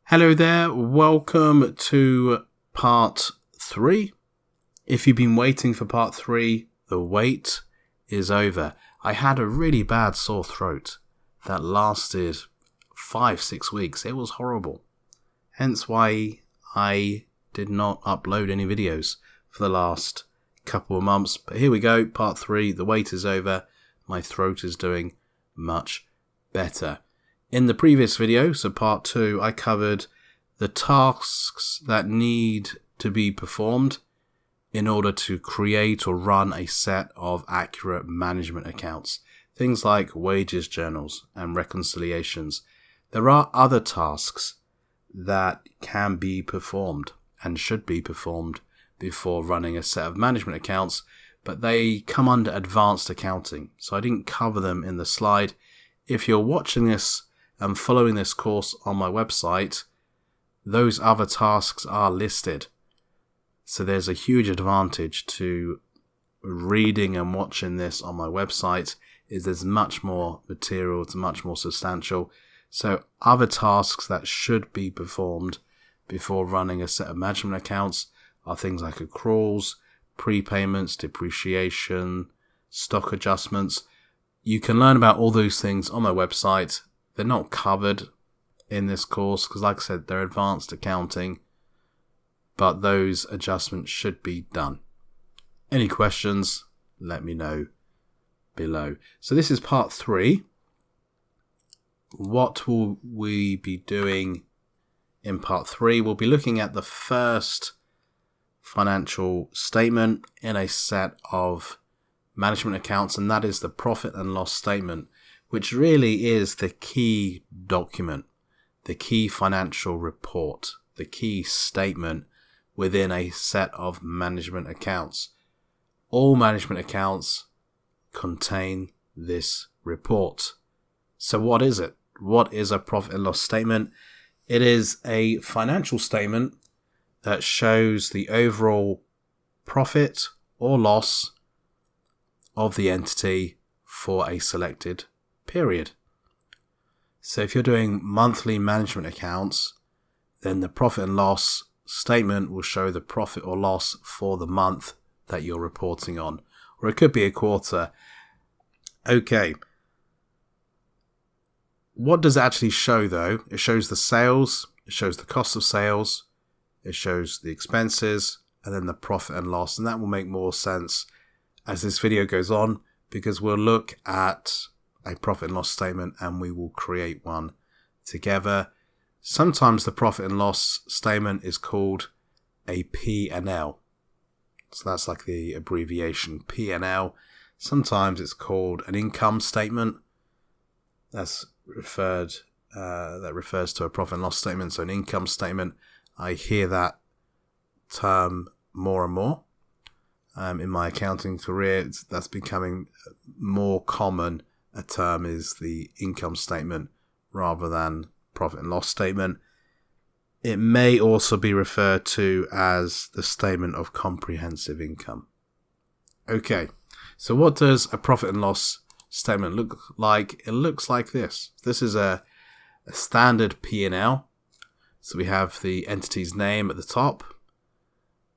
Hello there, welcome to part 3. If you've been waiting for part 3, the wait is over. I had a really bad sore throat that lasted 5-6 weeks. It was horrible. Hence why I did not upload any videos for the last couple of months. But here we go, part 3, the wait is over. My throat is doing much better. In the previous video, so part 2, I covered the tasks that need to be performed in order to create or run a set of accurate management accounts. Things like wages journals and reconciliations. There are other tasks that can be performed and should be performed before running a set of management accounts, but they come under advanced accounting. So I didn't cover them in the slide. If you're watching this and following this course on my website, those other tasks are listed. So there's a huge advantage to reading and watching this on my website, is there's much more material, it's much more substantial. So other tasks that should be performed before running a set of management accounts are things like accruals, prepayments, depreciation, stock adjustments. You can learn about all those things on my website. They're not covered in this course because, like I said, they're advanced accounting, but those adjustments should be done. Any questions, let me know below. So this is part 3. What will we be doing in part 3? We'll be looking at the first financial statement in a set of management accounts, and that is the profit and loss statement, which really is the key document, the key financial report, the key statement within a set of management accounts. All management accounts contain this report. So what is it? What is a profit and loss statement? It is a financial statement that shows the overall profit or loss of the entity for a selected period. So if you're doing monthly management accounts, then the profit and loss statement will show the profit or loss for the month that you're reporting on, or it could be a quarter. Okay. What does it actually show though? It shows the sales, it shows the cost of sales, it shows the expenses, and then the profit and loss. And that will make more sense as this video goes on, because we'll look at a profit and loss statement and we will create one together. Sometimes the profit and loss statement is called a P&L. So that's like the abbreviation P&L. Sometimes it's called an income statement. That refers to a profit and loss statement. So an income statement, I hear that term more and more. In my accounting career, that's becoming more common. A term is the income statement rather than profit and loss statement. It may also be referred to as the statement of comprehensive income. Okay, so what does a profit and loss statement look like? It looks like this. This is a standard P&L. So we have the entity's name at the top,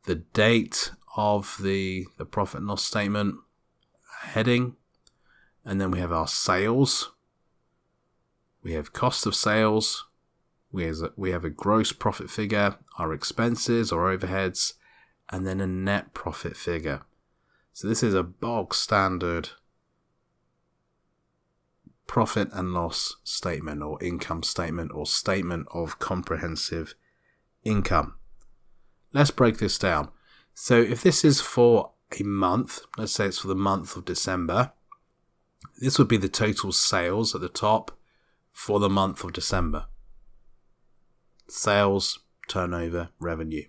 the date of the profit and loss statement, heading, and then we have our sales, we have cost of sales, we have a gross profit figure, our expenses or overheads, and then a net profit figure. So this is a bog standard profit and loss statement or income statement or statement of comprehensive income. Let's break this down. So if this is for a month, let's say it's for the month of December, this would be the total sales at the top for the month of December. Sales, turnover, revenue.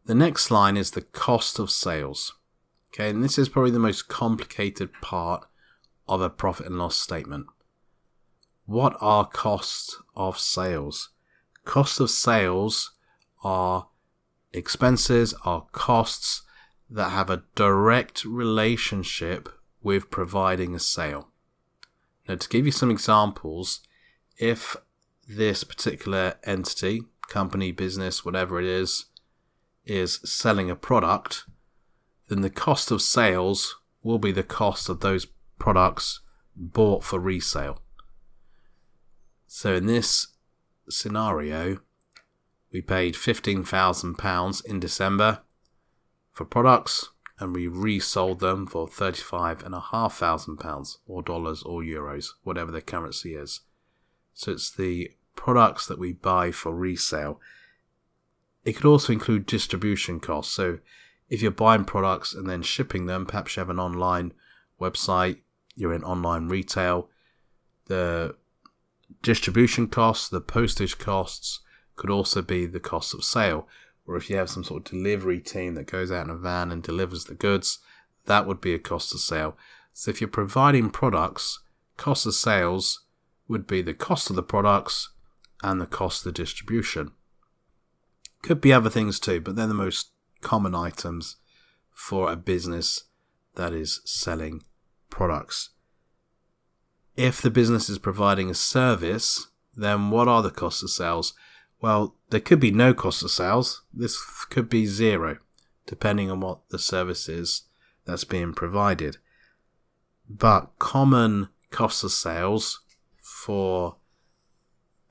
The next line is the cost of sales. Okay, and this is probably the most complicated part of a profit and loss statement. What are costs of sales? Cost of sales are expenses, are costs that have a direct relationship with providing a sale. Now, to give you some examples, if this particular entity, company, business, whatever it is selling a product, then the cost of sales will be the cost of those products bought for resale. So in this scenario, we paid £15,000 in December for products, and we resold them for £35,500 or dollars or euros, whatever the currency is. So it's the products that we buy for resale. It could also include distribution costs. So if you're buying products and then shipping them, perhaps you have an online website, you're in online retail, the distribution costs, the postage costs could also be the cost of sale. Or if you have some sort of delivery team that goes out in a van and delivers the goods, that would be a cost of sale. So if you're providing products, cost of sales would be the cost of the products and the cost of the distribution. Could be other things too, but they're the most common items for a business that is selling products. If the business is providing a service, then what are the costs of sales? Well, there could be no cost of sales. This could be zero, depending on what the service is that's being provided. But common costs of sales for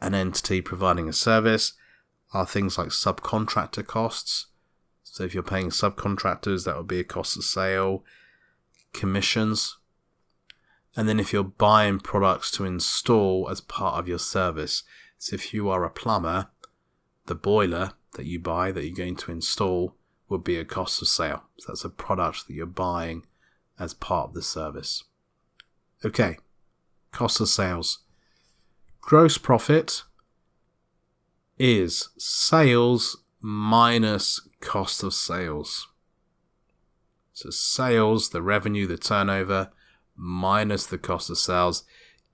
an entity providing a service are things like subcontractor costs. So if you're paying subcontractors, that would be a cost of sale. Commissions. And then if you're buying products to install as part of your service. So if you are a plumber, the boiler that you buy, that you're going to install, would be a cost of sale. So that's a product that you're buying as part of the service. Okay, cost of sales. Gross profit is sales minus cost of sales. So sales, the revenue, the turnover, minus the cost of sales,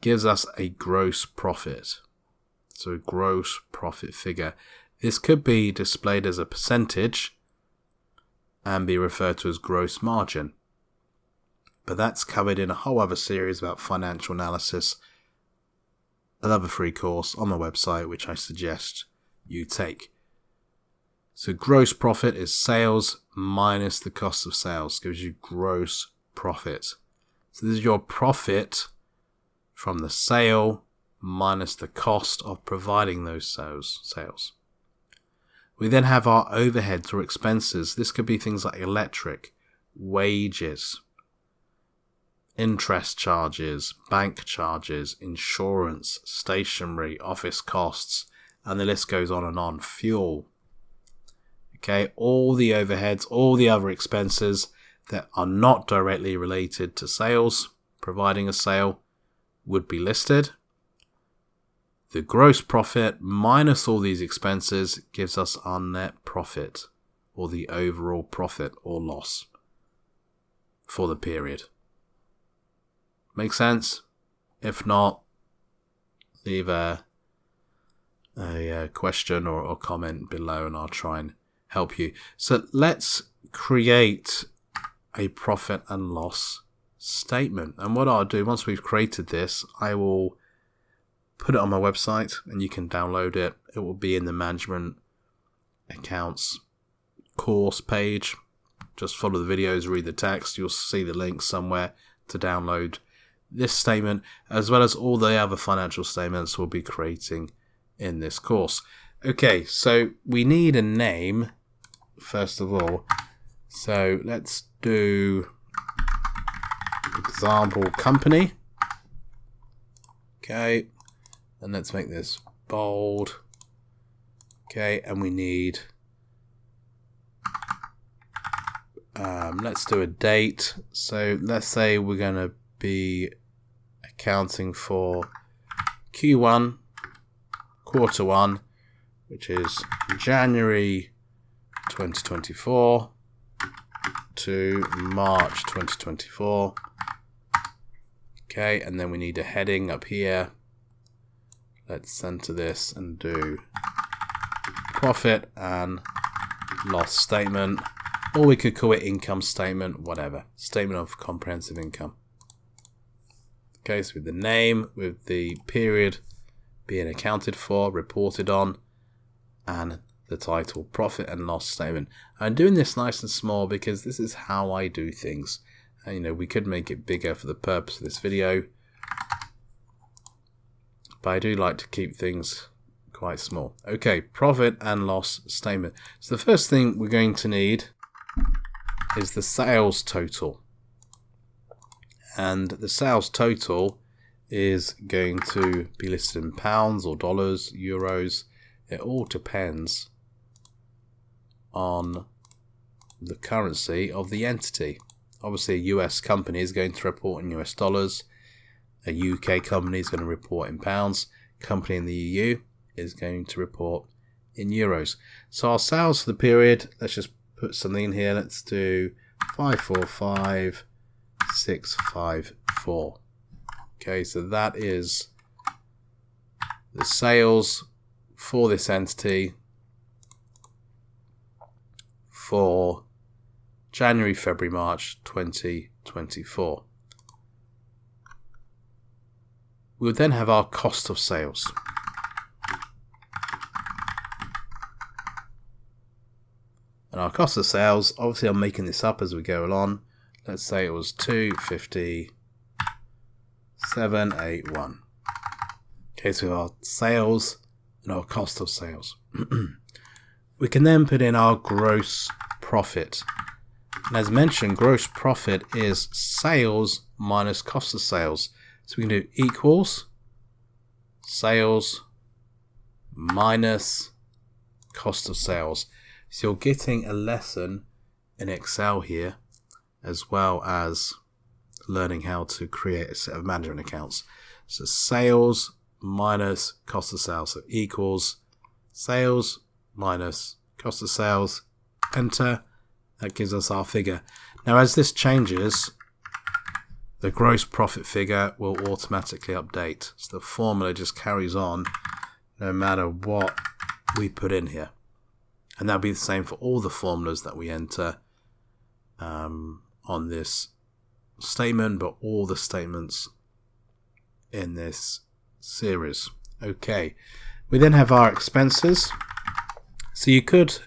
gives us a gross profit. So a gross profit figure. This could be displayed as a percentage and be referred to as gross margin. But that's covered in a whole other series about financial analysis, another free course on my website, which I suggest you take. So gross profit is sales minus the cost of sales, gives you gross profit. So this is your profit from the sale minus the cost of providing those sales. We then have our overheads or expenses. This could be things like electric, wages, interest charges, bank charges, insurance, stationery, office costs, and the list goes on and on. Fuel. Okay, all the overheads, all the other expenses that are not directly related to sales, providing a sale, would be listed. The gross profit minus all these expenses gives us our net profit, or the overall profit or loss for the period. Make sense? If not, leave a question or comment below and I'll try and help you. So let's create a profit and loss statement. And what I'll do, once we've created this, I will put it on my website and you can download it. It will be in the management accounts course page. Just follow the videos, read the text. You'll see the link somewhere to download this statement, as well as all the other financial statements we'll be creating in this course. Okay, so we need a name first of all. So let's do example company. Okay, and let's make this bold. Okay, and we need let's do a date. So let's say we're going to be accounting for Q1, quarter 1, which is January 2024 to March 2024. Okay, and then we need a heading up here. Let's center this and do profit and loss statement, or we could call it income statement, whatever. Statement of comprehensive income. Okay, so with the name, with the period being accounted for, reported on, and the title, Profit and Loss Statement. I'm doing this nice and small because this is how I do things. And, we could make it bigger for the purpose of this video, but I do like to keep things quite small. Okay, Profit and Loss Statement. So the first thing we're going to need is the sales total. And the sales total is going to be listed in pounds or dollars, euros. It all depends on the currency of the entity. Obviously, a US company is going to report in US dollars. A UK company is going to report in pounds. Company in the EU is going to report in euros. So our sales for the period, let's just put something in here. Let's do 545,654. Okay, so that is the sales for this entity for January, February, March 2024. We would then have our cost of sales. And our cost of sales, obviously I'm making this up as we go along. Let's say it was 257.81. Okay, so our sales and our cost of sales. We can then put in our gross profit. And as mentioned, gross profit is sales minus cost of sales. So we can do equals sales minus cost of sales. So you're getting a lesson in Excel here, as well as learning how to create a set of management accounts. So sales minus cost of sales. So equals sales minus cost of sales. Enter. That gives us our figure. Now, as this changes, the gross profit figure will automatically update. So the formula just carries on no matter what we put in here. And that'll be the same for all the formulas that we enter on this statement, but all the statements in this series. Okay, we then have our expenses. So you could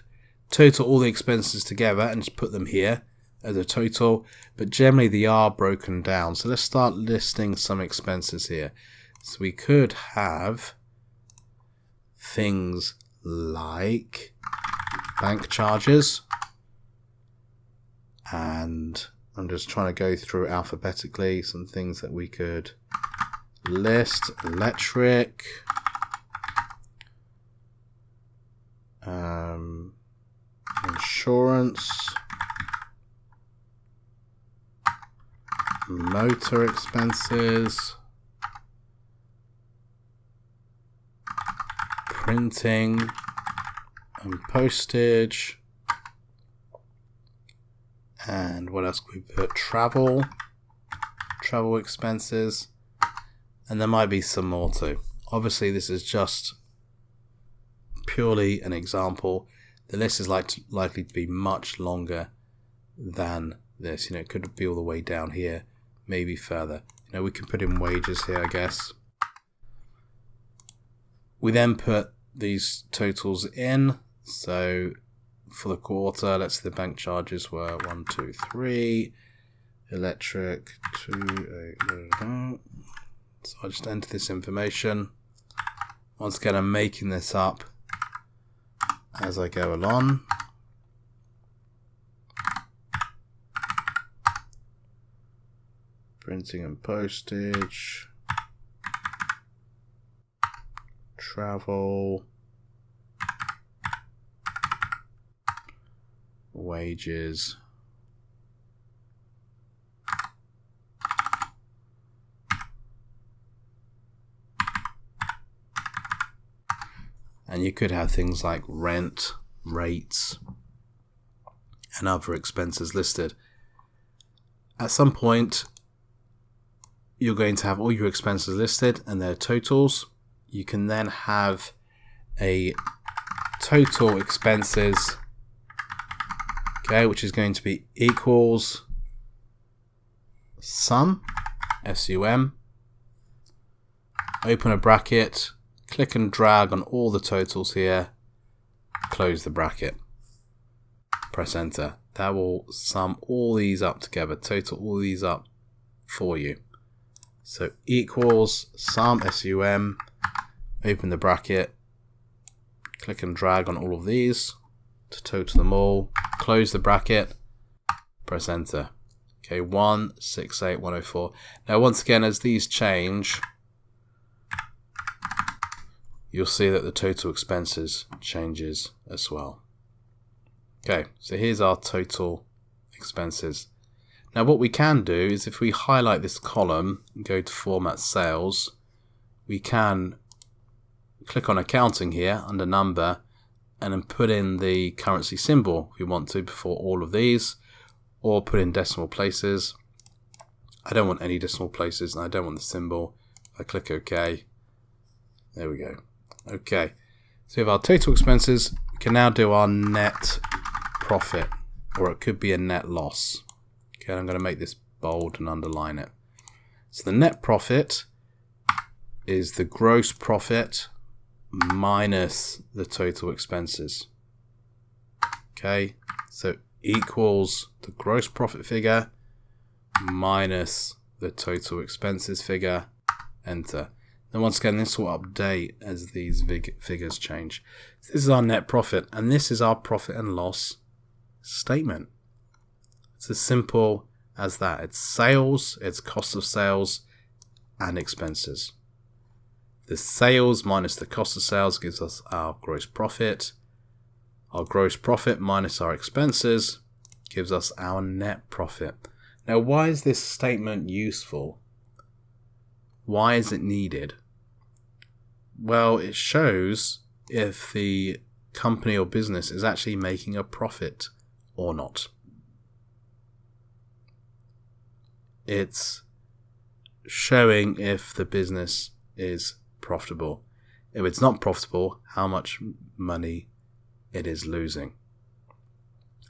total all the expenses together and just put them here as a total, but generally they are broken down. So let's start listing some expenses here. So we could have things like bank charges, and I'm just trying to go through alphabetically some things that we could list. Electric, insurance, motor expenses, printing and postage, and what else could we put? Travel expenses, and there might be some more too. Obviously this is just purely an example. The list is likely to be much longer than this. It could be all the way down here, maybe further. We can put in wages here, I guess. We then put these totals in. So for the quarter, let's say the bank charges were 1, 2, 3, electric 2, 8, so I'll just enter this information. Once again, I'm making this up as I go along. Printing and postage, travel, wages, and you could have things like rent, rates, and other expenses listed. At some point, you're going to have all your expenses listed and their totals. You can then have a total expenses, okay, which is going to be equals sum, S-U-M, open a bracket, click and drag on all the totals here, close the bracket, press enter. That will sum all these up together, total all these up for you. So equals sum, SUM, open the bracket, click and drag on all of these to total them all, close the bracket, press enter. Okay, 168,104. Now once again, as these change, you'll see that the total expenses changes as well. Okay, so here's our total expenses. Now what we can do is if we highlight this column and go to Format Sales, we can click on Accounting here under Number and then put in the currency symbol if we want to before all of these, or put in decimal places. I don't want any decimal places and I don't want the symbol. If I click OK, there we go. Okay, so we have our total expenses. We can now do our net profit, or it could be a net loss. Okay, I'm going to make this bold and underline it. So the net profit is the gross profit minus the total expenses. Okay, so equals the gross profit figure minus the total expenses figure, enter. Then once again, this will update as these figures change. So this is our net profit, and this is our profit and loss statement. It's as simple as that. It's sales, it's cost of sales, and expenses. The sales minus the cost of sales gives us our gross profit. Our gross profit minus our expenses gives us our net profit. Now, why is this statement useful? Why is it needed? Well, it shows if the company or business is actually making a profit or not. It's showing if the business is profitable. If it's not profitable, how much money it is losing.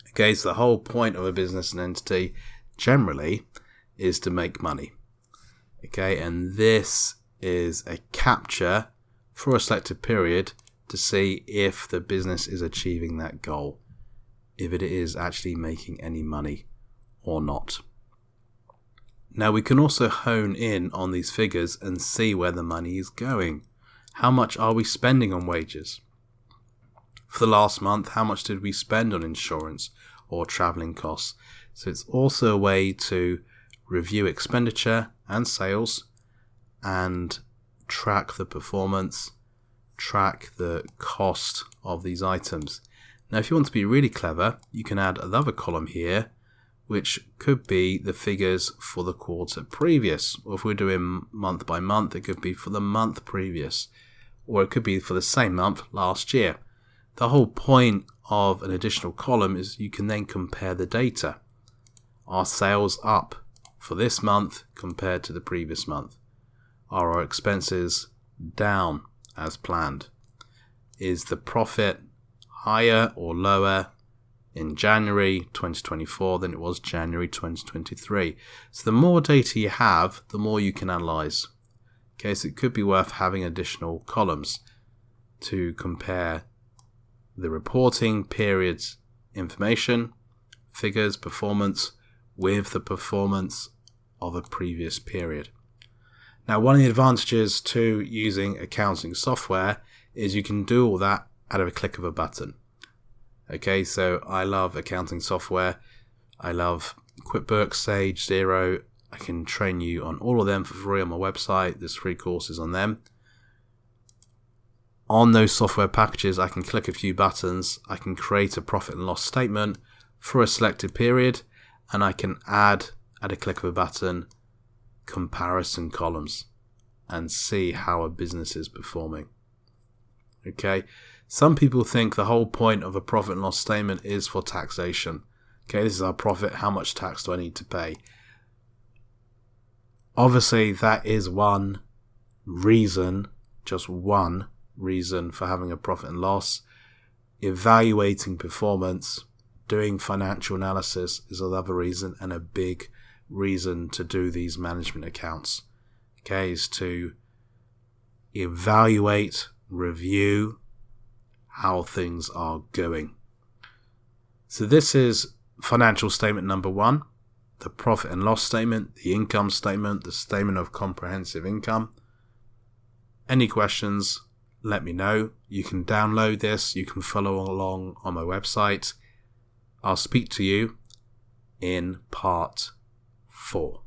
Okay, so the whole point of a business and entity generally is to make money. Okay, and this is a capture for a selected period to see if the business is achieving that goal, if it is actually making any money or not. Now we can also hone in on these figures and see where the money is going. How much are we spending on wages? For the last month, how much did we spend on insurance or traveling costs? So it's also a way to review expenditure and sales and track the performance, track the cost of these items. Now if you want to be really clever, you can add another column here which could be the figures for the quarter previous. Or if we're doing month by month, it could be for the month previous. Or it could be for the same month last year. The whole point of an additional column is you can then compare the data. Are sales up for this month compared to the previous month? Are our expenses down as planned? Is the profit higher or lower in January 2024 than it was January 2023? So the more data you have, the more you can analyze. Okay, so it could be worth having additional columns to compare the reporting period's information, figures, performance with the performance of a previous period. Now, one of the advantages to using accounting software is you can do all that at a click of a button. Okay, so I love accounting software. I love QuickBooks, Sage, Xero. I can train you on all of them for free on my website. There's free courses on them. On those software packages, I can click a few buttons. I can create a profit and loss statement for a selected period, and I can add, at a click of a button, comparison columns and see how a business is performing. Okay, some people think the whole point of a profit and loss statement is for taxation. Okay, this is our profit. How much tax do I need to pay? Obviously, that is one reason, just one reason for having a profit and loss. Evaluating performance, doing financial analysis is another reason, and a big reason to do these management accounts. Okay, is to evaluate review how things are going. So this is financial statement number 1, the profit and loss statement, the income statement, the statement of comprehensive income. Any questions, let me know. You can download this, you can follow along on my website. I'll speak to you in part 4.